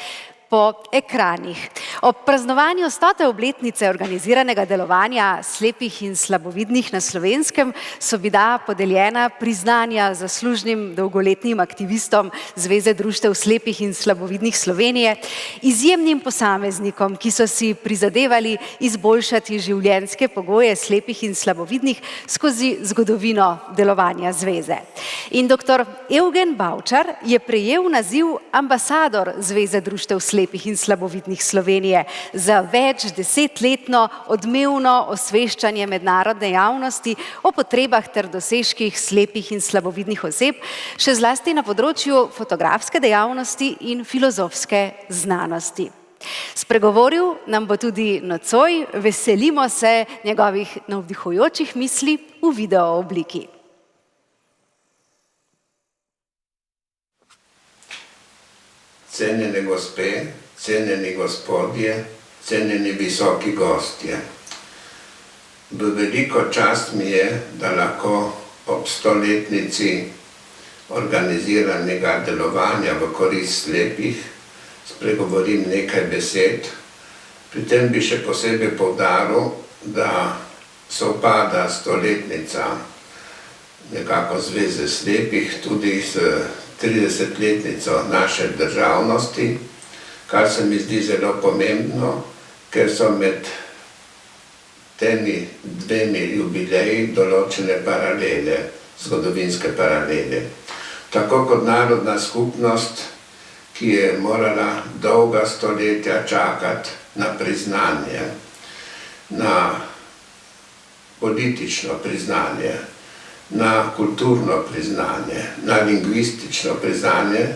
po ekranih. Ob praznovanju 100. obletnice organiziranega delovanja slepih in slabovidnih na Slovenskem so bila podeljena priznanja zaslužnim dolgoletnim aktivistom Zveze društev slepih in slabovidnih Slovenije, izjemnim posameznikom, ki so si prizadevali izboljšati življenjske pogoje slepih in slabovidnih skozi zgodovino delovanja zveze. In dr. Eugen Bavčar je prejel naziv ambasador Zveze društev slepih slepih in slabovidnih Slovenije za več desetletno odmevno osveščanje mednarodne javnosti o potrebah ter dosežkih slepih in slabovidnih oseb, še zlasti na področju fotografske dejavnosti in filozofske znanosti. Spregovoril nam bo tudi nocoj, veselimo se njegovih navdihujočih misli v video obliki. Cenjene gospe, cenjeni gospodje, cenjeni visoki gostje. V veliko čast mi je, da lahko ob 100-letnici organiziranega delovanja v korist slepih spregovorim nekaj besed. Pri tem bi še posebej poudaril, da sovpada 100-letnica nekako Zveze slepih tudi s 30-letnico naše državnosti, kar se mi zdi zelo pomembno, ker so med temi dvemi jubileji določene paralele, zgodovinske paralele. Tako kot narodna skupnost, ki je morala dolga stoletja čakati na priznanje, na politično priznanje, na kulturno priznanje, na lingvistično priznanje,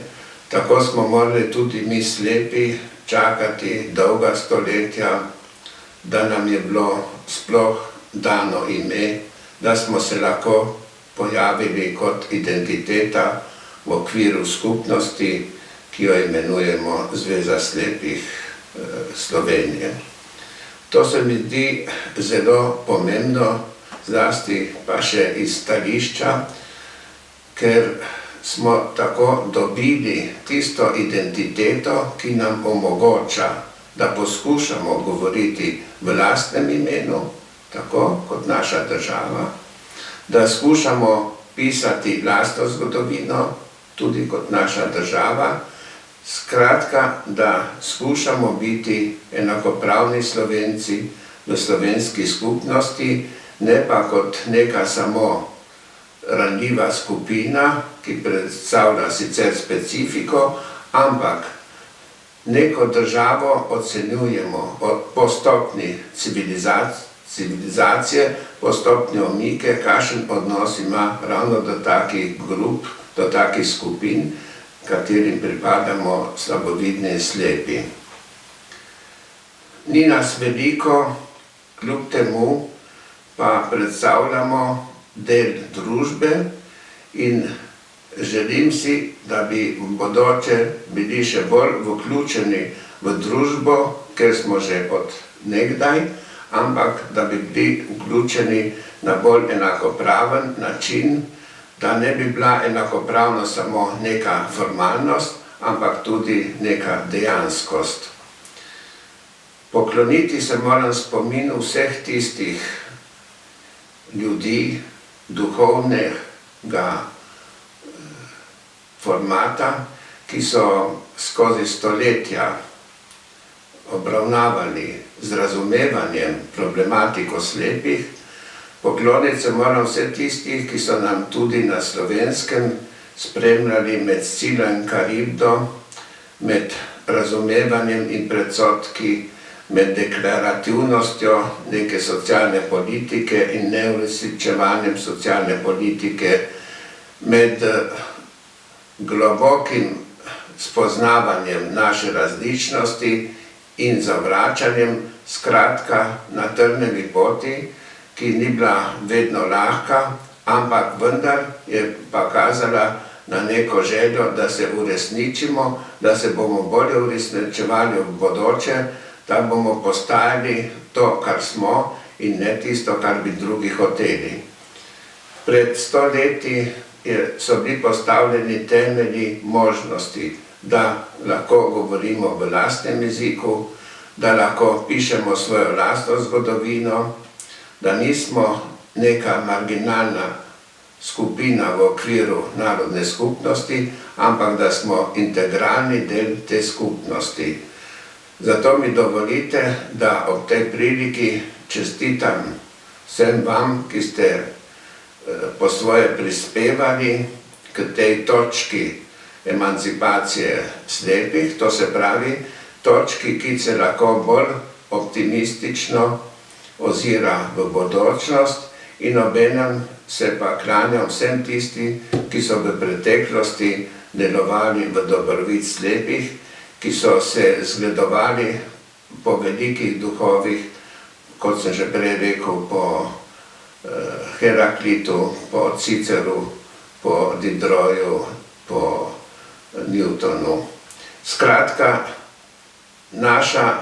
tako smo morali tudi mi slepi čakati dolga stoletja, da nam je bilo sploh dano ime, da smo se lahko pojavili kot identiteta v okviru skupnosti, ki jo imenujemo Zveza slepih Slovenije. To se mi zdi zelo pomembno, zlasti pa še iz stališča, ker smo tako dobili tisto identiteto, ki nam omogoča, da poskušamo govoriti v lastnem imenu, tako kot naša država, da skušamo pisati lastno zgodovino, tudi kot naša država, skratka, da skušamo biti enakopravni Slovenci v slovenski skupnosti, ne pa kot neka samo ranljiva skupina, ki predstavlja sicer specifiko, ampak neko državo ocenjujemo po stopnji civilizacije, po stopnji omike, kakšen odnos ima ravno do takih grup, do takih skupin, katerim pripadamo slabovidni in slepi. Ni nas veliko, kljub temu pa predstavljamo del družbe in želim si, da bi v bodoče bili še bolj vključeni v družbo, ker smo že od nekdaj, ampak da bi bili vključeni na bolj enakopraven način, da ne bi bila enakopravnost samo neka formalnost, ampak tudi neka dejanskost. Pokloniti se moram spominu vseh tistih ljudi duhovnega formata, ki so skozi stoletja obravnavali z razumevanjem problematiko slepih. Pokloniti se moram vse tistih, ki so nam tudi na Slovenskem spremljali med Scilo in Karibdo, med razumevanjem in predsodki, med deklarativnostjo neke socialne politike in neuresničevanjem socialne politike, med globokim spoznavanjem naše različnosti in zavračanjem, skratka na trnevi poti, ki ni bila vedno lahka, ampak vendar je pa kazala na neko željo, da se uresničimo, da se bomo bolje uresničevali v bodoče, da bomo postajali to, kar smo in ne tisto, kar bi drugi hoteli. Pred 100 leti so bili postavljeni temelji možnosti, da lahko govorimo v lastnem jeziku, da lahko pišemo svojo lastno zgodovino, da nismo neka marginalna skupina v okviru narodne skupnosti, ampak da smo integralni del te skupnosti. Zato mi dovolite, da ob tej priliki čestitam vsem vam, ki ste po svoje prispevali k tej točki emancipacije slepih, to se pravi točki, ki se lahko bolj optimistično ozira v bodočnost in obenem se pa klanjam vsem tisti, ki so v preteklosti delovali v dobrobit slepih, ki so se zgledovali po velikih duhovih, kot sem že prej rekel, po Heraklitu, po Ciceru, po Diderotju, po Newtonu. Skratka, naša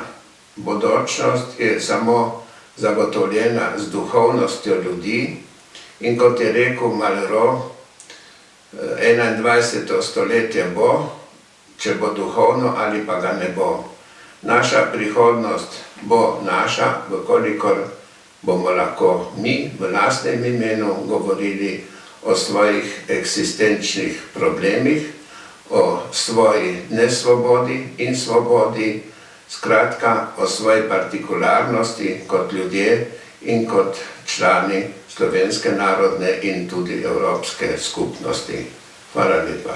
bodočnost je samo zagotovljena z duhovnostjo ljudi in kot je rekel Malraux, 21. stoletje bo, če bo duhovno ali pa ga ne bo. Naša prihodnost bo naša, vkolikor bomo lahko mi v lastnem imenu govorili o svojih eksistenčnih problemih, o svoji nesvobodi in svobodi, skratka o svoji partikularnosti kot ljudje in kot člani slovenske narodne in tudi evropske skupnosti. Hvala lepa.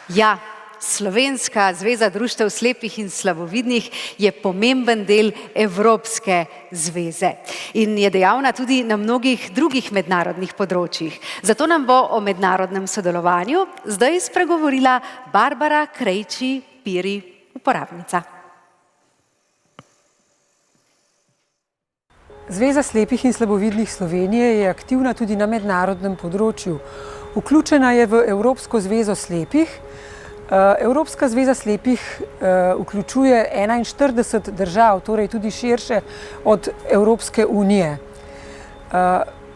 Ja, Slovenska zveza društev slepih in slabovidnih je pomemben del Evropske zveze in je dejavna tudi na mnogih drugih mednarodnih področjih. Zato nam bo o mednarodnem sodelovanju zdaj spregovorila Barbara Krejči Piri, uporabnica. Zveza slepih in slabovidnih Slovenije je aktivna tudi na mednarodnem področju. Vključena je v Evropsko zvezo slepih. Evropska zveza slepih vključuje 41 držav, torej tudi širše od Evropske unije.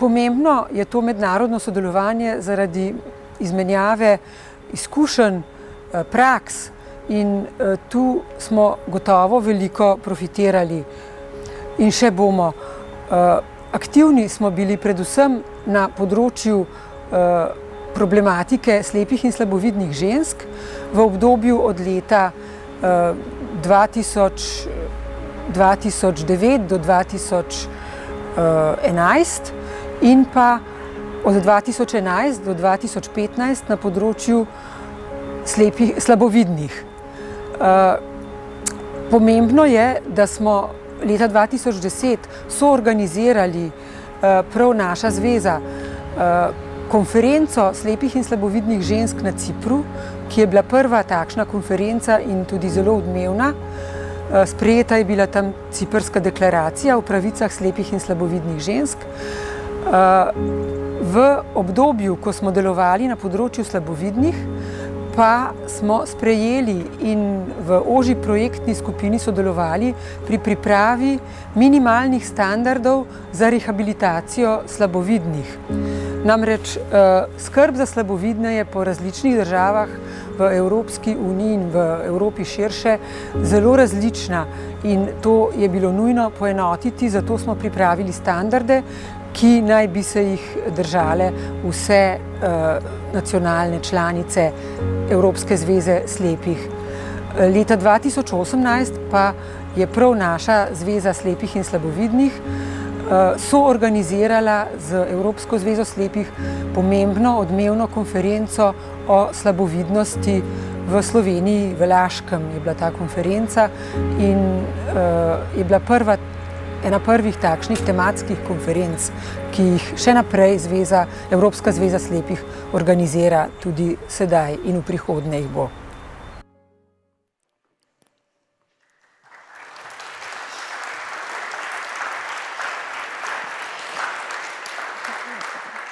Pomembno je to mednarodno sodelovanje zaradi izmenjave izkušenj, praks in tu smo gotovo veliko profitirali in še bomo. Aktivni smo bili predvsem na področju problematike slepih in slabovidnih žensk v obdobju od leta 2009 do 2011 in pa od 2011 do 2015 na področju slabovidnih. Pomembno je, da smo leta 2010 soorganizirali prav naša zveza konferenco slepih in slabovidnih žensk na Cipru, ki je bila prva takšna konferenca in tudi zelo odmevna. Sprejeta je bila tam ciprska deklaracija o pravicah slepih in slabovidnih žensk. V obdobju, ko smo delovali na področju slabovidnih, pa smo sprejeli in v ožji projektni skupini sodelovali pri pripravi minimalnih standardov za rehabilitacijo slabovidnih. Namreč skrb za slabovidne je po različnih državah v Evropski uniji in v Evropi širše zelo različna in to je bilo nujno poenotiti, zato smo pripravili standarde, ki naj bi se jih držale vse nacionalne članice Evropske zveze slepih. Leta 2018 pa je prav naša zveza slepih in slabovidnih soorganizirala z Evropsko zvezo slepih pomembno odmevno konferenco o slabovidnosti v Sloveniji, v Laškem je bila ta konferenca in je bila ena prvih takšnih tematskih konferenc, ki jih še naprej Evropska zveza slepih organizira tudi sedaj in v prihodnje jih bo.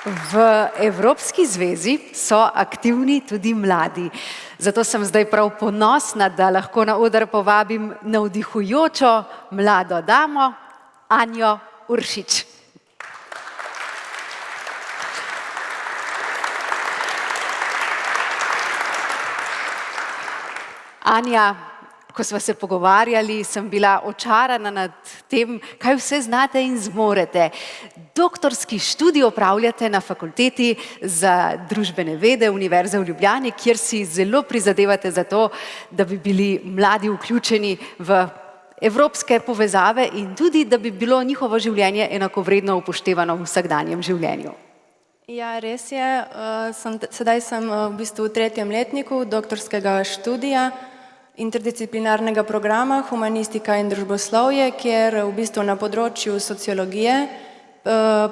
V Evropski zvezi so aktivni tudi mladi. Zato sem zdaj prav ponosna, da lahko na oder povabim navdihujočo mlado damo, Anjo Uršič. Anja, ko sva se pogovarjali, sem bila očarana nad tem, kaj vse znate in zmorete. Doktorski študij opravljate na Fakulteti za družbene vede Univerze v Ljubljani, kjer si zelo prizadevate za to, da bi bili mladi vključeni v evropske povezave in tudi, da bi bilo njihovo življenje enakovredno upoštevano v vsakdanjem življenju. Ja, res je. Sedaj sem v bistvu v 3. letniku doktorskega študija interdisciplinarnega programa Humanistika in družboslovje, kjer v bistvu na področju sociologije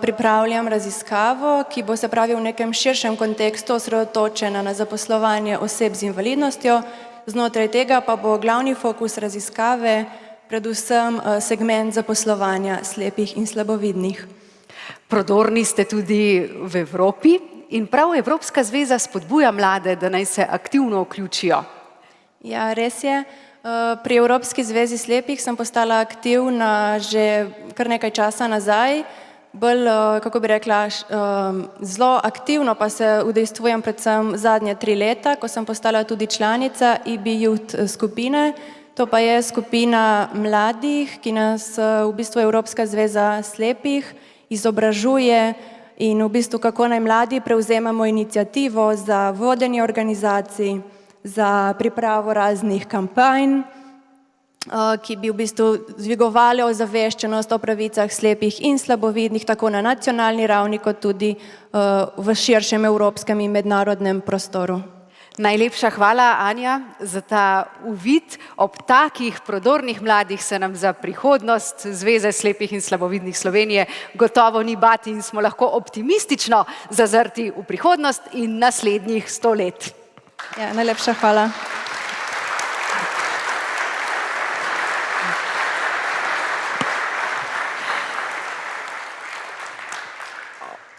pripravljam raziskavo, ki bo se pravi v nekem širšem kontekstu osredotočena na zaposlovanje oseb z invalidnostjo. Znotraj tega pa bo glavni fokus raziskave predvsem segment zaposlovanja slepih in slabovidnih. Prodorni ste tudi v Evropi in prav Evropska zveza spodbuja mlade, da naj se aktivno vključijo. Ja, res je. Pri Evropski zvezi slepih sem postala aktivna že kar nekaj časa nazaj. Bolj, kako bi rekla, zelo aktivno pa se udejstvujem predvsem zadnje 3 leta, ko sem postala tudi članica IB Youth skupine. To pa je skupina mladih, ki nas v bistvu Evropska zveza slepih izobražuje in v bistvu kako naj mladi prevzemamo inicijativo za vodenje organizacij, za pripravo raznih kampanj, ki bi v bistvu dvigovali ozaveščenost o pravicah slepih in slabovidnih tako na nacionalni ravni kot tudi v širšem evropskem in mednarodnem prostoru. Najlepša hvala, Anja, za ta uvid. Ob takih prodornih mladih se nam za prihodnost Zveze slepih in slabovidnih Slovenije gotovo ni bati in smo lahko optimistično zazrti v prihodnost in naslednjih 100 let. Ja, najlepša hvala.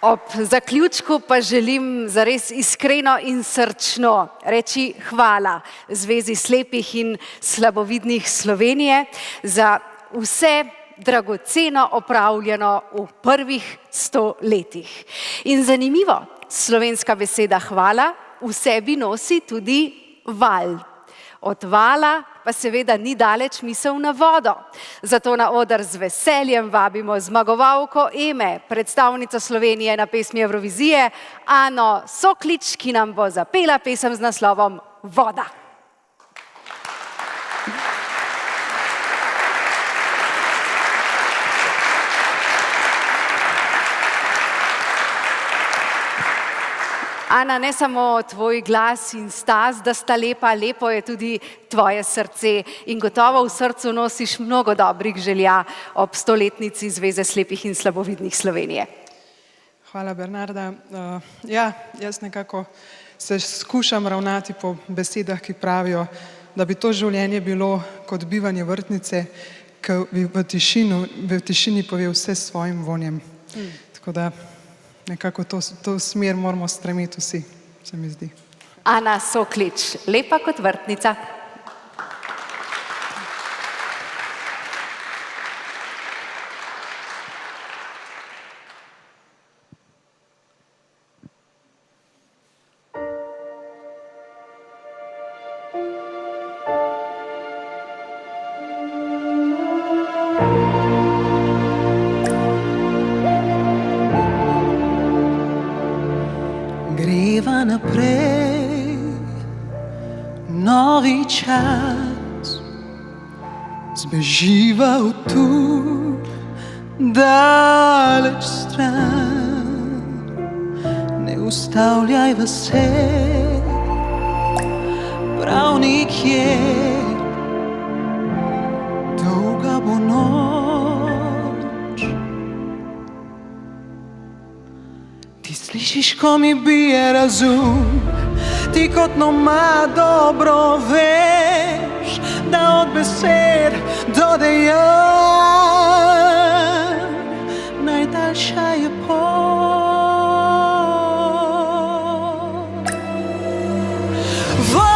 Ob zaključku pa želim zares iskreno in srčno reči hvala Zvezi slepih in slabovidnih Slovenije za vse dragoceno opravljeno v prvih 100 letih. In zanimivo, slovenska beseda hvala v sebi nosi tudi val. Od vala pa seveda ni daleč misel na vodo. Zato na oder z veseljem vabimo zmagovalko Eme, predstavnico Slovenije na pesmi Evrovizije, Ano Soklič, ki nam bo zapela pesem z naslovom Voda. Ana, ne samo tvoj glas in stas, da sta lepa, lepo je tudi tvoje srce in gotovo v srcu nosiš mnogo dobrih želja ob 100-letnici Zveze slepih in slabovidnih Slovenije. Hvala, Bernarda. Ja, jaz nekako se skušam ravnati po besedah, ki pravijo, da bi to življenje bilo kot bivanje vrtnice, ki v tišini pove vse s svojim vonjem. Tako da nekako to smer moramo stremeti vsi, se mi zdi. Ana Soklič, lepa kot vrtnica. Greva naprej, novi čas, zbeživa v tu, daleč stran. Ne ustavljaj vse, prav nikje, dolga bo noč. Slišiš, ko mi bije razum, ti kot nomad dobro veš, da od besed do dejanj najdaljša je pot. Voda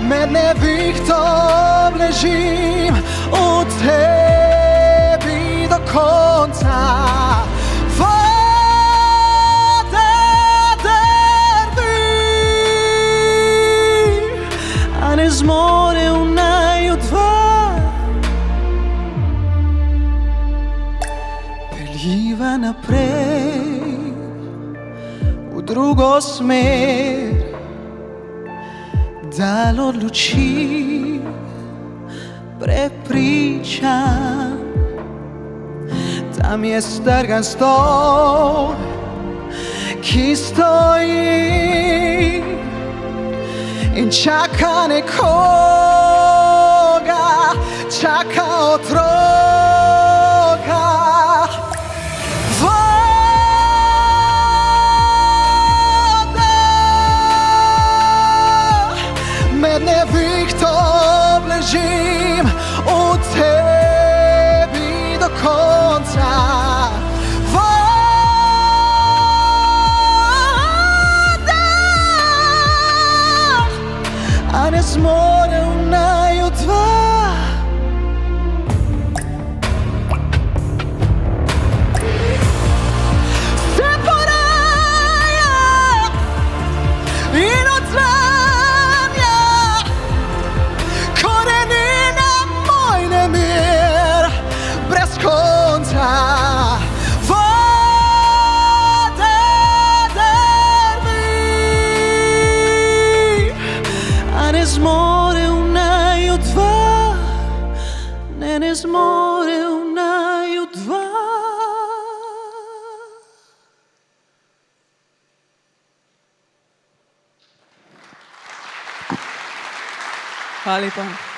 med nevihtom ležim, v tebi do konca. Voda drvi, a ne zmore v naju dva. Peljiva naprej, v drugo smer, dal od luči prepričan. Tam je strgan stol, ki stoji in čaka nekoga, čaka otroka. Med nevihtom ležim v tebi do konca. Voda, a ne zmore v naju dva. Se poraja in odzva. Ne zmore v naju dva, ne zmore v naju dva. Hvala lepa.